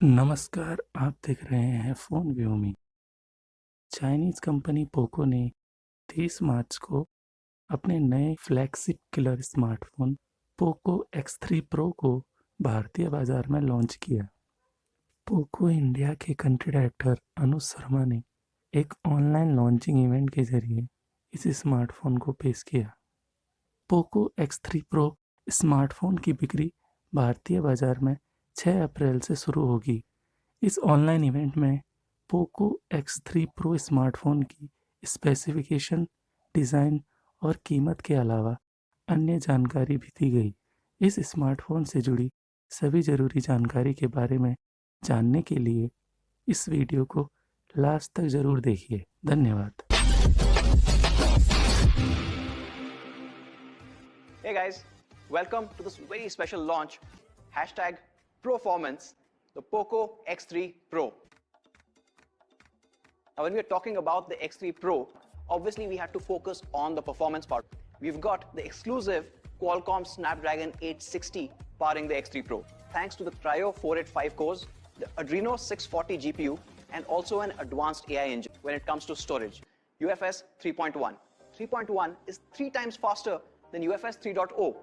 नमस्कार, आप देख रहे हैं फ़ोन व्यू में। चाइनीज़ कंपनी पोको ने 30 मार्च को अपने नए flagship killer smartphone Poco X3 pro को भारतीय बाजार में लॉन्च किया। पोको इंडिया के कंट्री डायरेक्टर अनुज शर्मा ने एक ऑनलाइन लॉन्चिंग इवेंट के जरिए इस स्मार्टफ़ोन को पेश किया। पोको X3 प्रो स्मार्टफ़ोन की बिक्री भारतीय बाजार में 6 अप्रैल से शुरू होगी। इस ऑनलाइन इवेंट में पोको X3 प्रो स्मार्टफ़ोन की स्पेसिफिकेशन, डिज़ाइन और कीमत के अलावा अन्य जानकारी भी दी गई। इस स्मार्टफ़ोन से जुड़ी सभी ज़रूरी जानकारी के बारे में जानने के लिए इस वीडियो को लास्ट तक ज़रूर देखिए। धन्यवाद। Hey guys, welcome to this very special launch, #Proformance, the POCO X3 Pro. Now when we are talking about the X3 Pro, obviously we have to focus on the performance part. We've got the exclusive Qualcomm Snapdragon 860 powering the X3 Pro. Thanks to the Kryo 485 cores, the Adreno 640 GPU, and also an advanced AI engine when it comes to storage. UFS 3.1. 3.1 is 3 times faster than UFS 3.0.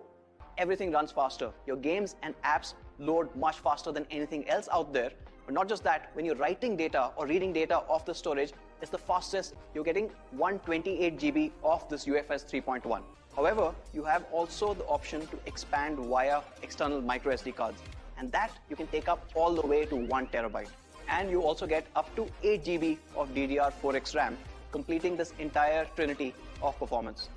Everything runs faster. Your games and apps load much faster than anything else out there. But not just that, when you're writing data or reading data off the storage, it's the fastest. You're getting 128 GB off this UFS 3.1. However, you have also the option to expand via external micro SD cards. And that you can take up all the way to 1 terabyte. And you also get up to 8 GB of DDR4X RAM, completing this entire trinity of performance.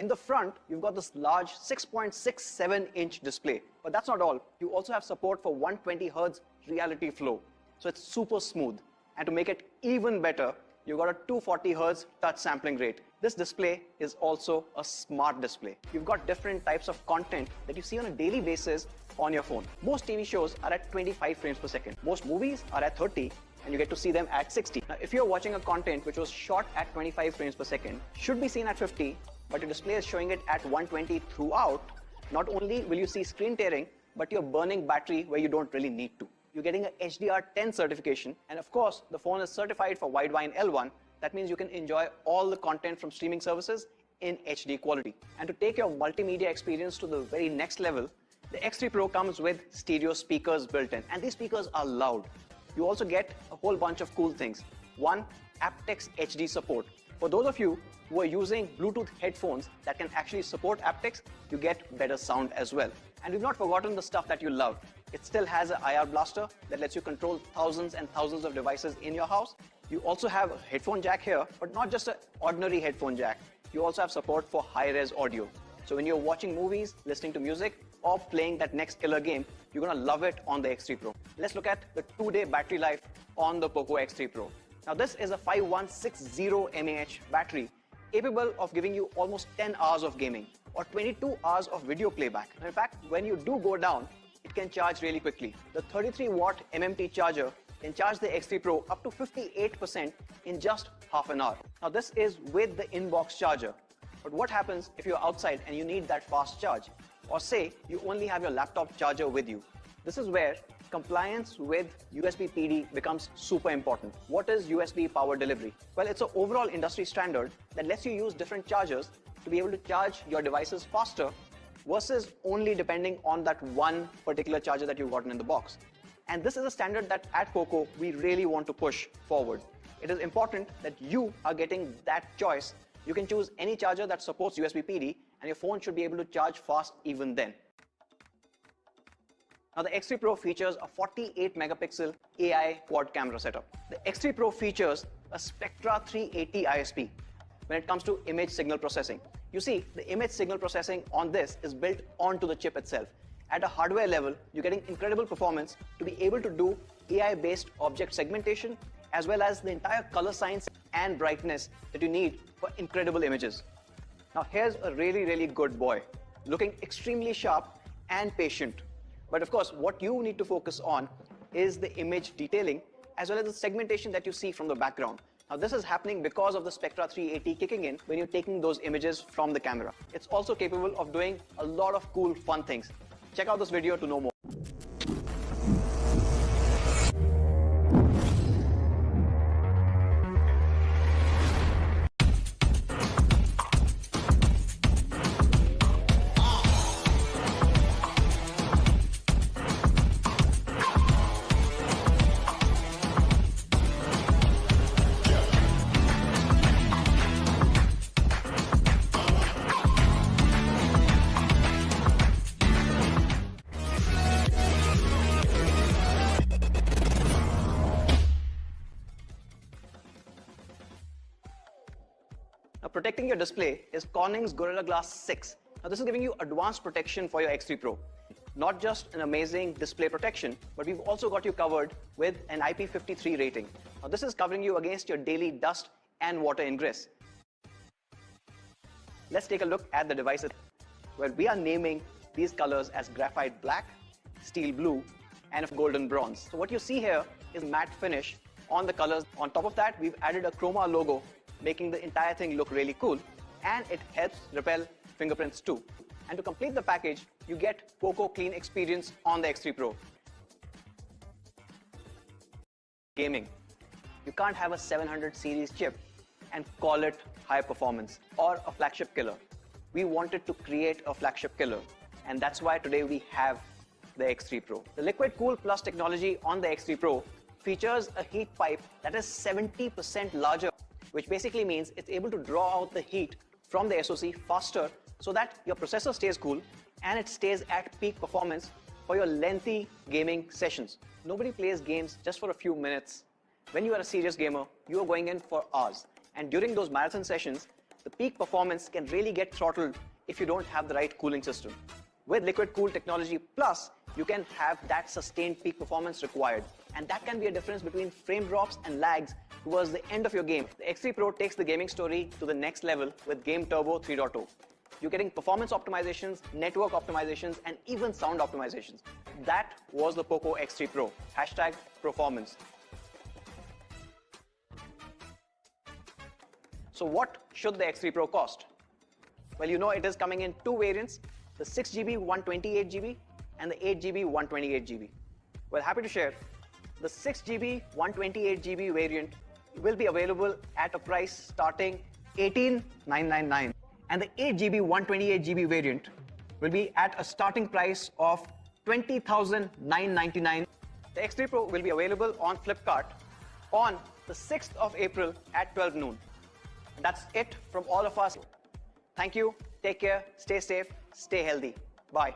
In the front, you've got this large 6.67-inch display. But that's not all. You also have support for 120 Hz reality flow. So it's super smooth. And to make it even better, you've got a 240 Hz touch sampling rate. This display is also a smart display. You've got different types of content that you see on a daily basis on your phone. Most TV shows are at 25 frames per second. Most movies are at 30, and you get to see them at 60. Now, if you're watching a content which was shot at 25 frames per second, should be seen at 50, but your display is showing it at 120 throughout, not only will you see screen tearing, but you're burning battery where you don't really need to. You're getting a HDR10 certification, and of course, the phone is certified for Widevine L1. That means you can enjoy all the content from streaming services in HD quality. And to take your multimedia experience to the very next level, the X3 Pro comes with stereo speakers built in, and these speakers are loud. You also get a whole bunch of cool things. One, aptX HD support. For those of you who are using Bluetooth headphones that can actually support aptX, you get better sound as well. And we've not forgotten the stuff that you love. It still has an IR blaster that lets you control thousands and thousands of devices in your house. You also have a headphone jack here, but not just an ordinary headphone jack. You also have support for high-res audio. So when you're watching movies, listening to music, or playing that next killer game, you're gonna love it on the X3 Pro. Let's look at the 2-day battery life on the POCO X3 Pro. Now this is a 5160 mAh battery, capable of giving you almost 10 hours of gaming or 22 hours of video playback. And in fact, when you do go down, it can charge really quickly. The 33-watt MMT charger can charge the X3 Pro up to 58% in just half an hour. Now this is with the in-box charger. But what happens if you're outside and you need that fast charge? Or say you only have your laptop charger with you. This is where compliance with USB PD becomes super important. What is USB power delivery? Well, it's an overall industry standard that lets you use different chargers to be able to charge your devices faster versus only depending on that one particular charger that you've gotten in the box. And this is a standard that at POCO we really want to push forward. It is important that you are getting that choice. You can choose any charger that supports USB PD, and your phone should be able to charge fast even then. Now the X3 Pro features a 48 megapixel AI quad camera setup. The X3 Pro features a Spectra 380 ISP when it comes to image signal processing. You see, the image signal processing on this is built onto the chip itself. At a hardware level, you're getting incredible performance to be able to do AI-based object segmentation, as well as the entire color science and brightness that you need for incredible images. Now here's a really good boy, looking extremely sharp and patient. But of course, what you need to focus on is the image detailing, as well as the segmentation that you see from the background. Now this is happening because of the Spectra 380 kicking in when you're taking those images from the camera. It's also capable of doing a lot of cool, fun things. Check out this video to know more. protecting your display is Corning's Gorilla Glass 6. Now this is giving you advanced protection for your X3 Pro. Not just an amazing display protection, but we've also got you covered with an IP53 rating. Now this is covering you against your daily dust and water ingress. Let's take a look at the devices, where we are naming these colors as Graphite Black, Steel Blue, and Golden Bronze. So what you see here is matte finish on the colors. On top of that, we've added a chroma logo, making the entire thing look really cool, and it helps repel fingerprints too. And to complete the package, you get Poco Clean Experience on the X3 Pro. Gaming. You can't have a 700 series chip and call it high performance or a flagship killer. We wanted to create a flagship killer, and that's why today we have the X3 Pro. The Liquid Cool Plus technology on the X3 Pro features a heat pipe that is 70% larger, which basically means it's able to draw out the heat from the SoC faster so that your processor stays cool and it stays at peak performance for your lengthy gaming sessions. Nobody plays games just for a few minutes. When you are a serious gamer, you are going in for hours. And during those marathon sessions, the peak performance can really get throttled if you don't have the right cooling system. With Liquid Cool Technology Plus, you can have that sustained peak performance required. And that can be a difference between frame drops and lags towards the end of your game. The X3 Pro takes the gaming story to the next level with Game Turbo 3.0. You're getting performance optimizations, network optimizations, and even sound optimizations. That was the POCO X3 Pro. Hashtag performance. So what should the X3 Pro cost? Well, you know it is coming in two variants, the 6GB 128GB and the 8GB 128GB. Well, happy to share, the 6GB 128GB variant will be available at a price starting $18,999, and the 8GB 128GB variant will be at a starting price of $20,999. The X3 Pro will be available on Flipkart on the 6th of April at 12 noon. That's it from all of us. Thank you, take care, stay safe, stay healthy. Bye.